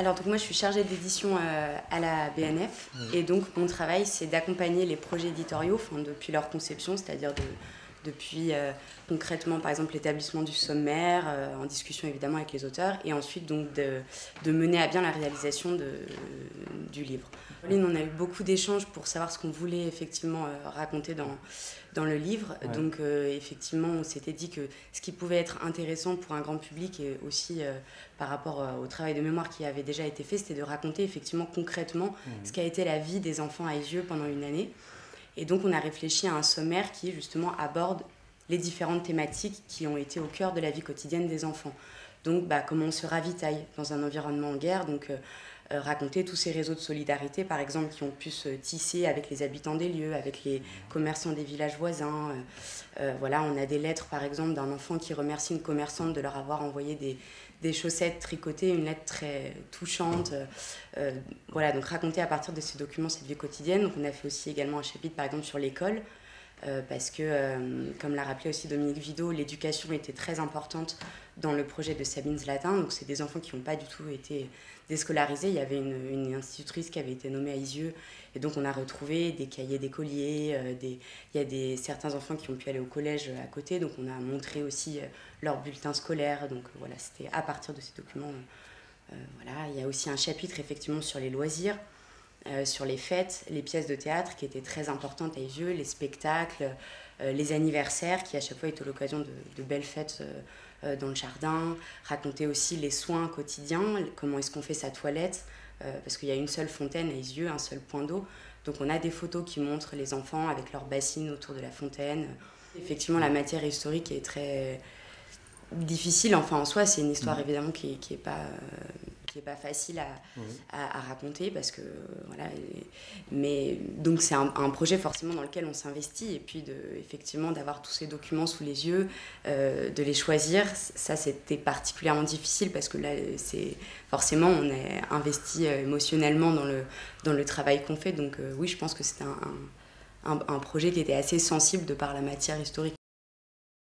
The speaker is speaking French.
Alors donc moi je suis chargée d'édition à la BNF et donc mon travail c'est d'accompagner les projets éditoriaux depuis leur conception, c'est-à-dire depuis concrètement par exemple l'établissement du sommaire, en discussion évidemment avec les auteurs, et ensuite donc de mener à bien la réalisation du livre. Pauline, on a eu beaucoup d'échanges pour savoir ce qu'on voulait effectivement raconter dans le livre. Ouais. Donc effectivement on s'était dit que ce qui pouvait être intéressant pour un grand public et aussi par rapport au travail de mémoire qui avait déjà été fait, c'était de raconter effectivement concrètement ce qu'a été la vie des enfants à Aisieux pendant une année. Et donc on a réfléchi à un sommaire qui justement aborde les différentes thématiques qui ont été au cœur de la vie quotidienne des enfants. Donc comment on se ravitaille dans un environnement en guerre, donc raconter tous ces réseaux de solidarité par exemple qui ont pu se tisser avec les habitants des lieux, avec les commerçants des villages voisins. Voilà, on a des lettres par exemple d'un enfant qui remercie une commerçante de leur avoir envoyé des chaussettes tricotées, une lettre très touchante. Voilà, donc raconter à partir de ces documents cette vie quotidienne. Donc on a fait aussi également un chapitre par exemple sur l'école, parce que, comme l'a rappelé aussi Dominique Vidot, l'éducation était très importante dans le projet de Sabine Zlatin. Donc c'est des enfants qui n'ont pas du tout été déscolarisés. Il y avait une institutrice qui avait été nommée à Aisieux, et donc on a retrouvé des cahiers d'écoliers, il y a certains enfants qui ont pu aller au collège à côté, donc on a montré aussi leur bulletin scolaire. Donc voilà, c'était à partir de ces documents. Voilà. Il y a aussi un chapitre effectivement sur les loisirs, sur les fêtes, les pièces de théâtre qui étaient très importantes à Aisieux, les spectacles, les anniversaires qui à chaque fois étaient l'occasion de belles fêtes dans le jardin, raconter aussi les soins quotidiens, comment est-ce qu'on fait sa toilette, parce qu'il y a une seule fontaine à Aisieux, un seul point d'eau, donc on a des photos qui montrent les enfants avec leurs bassines autour de la fontaine. Effectivement la matière historique est très difficile, enfin en soi c'est une histoire évidemment qui est pas facile à raconter, parce que voilà, mais donc c'est un projet forcément dans lequel on s'investit, et puis effectivement d'avoir tous ces documents sous les yeux, de les choisir, ça c'était particulièrement difficile parce que là c'est forcément on est investi émotionnellement dans le travail qu'on fait, donc oui je pense que c'était un projet qui était assez sensible de par la matière historique.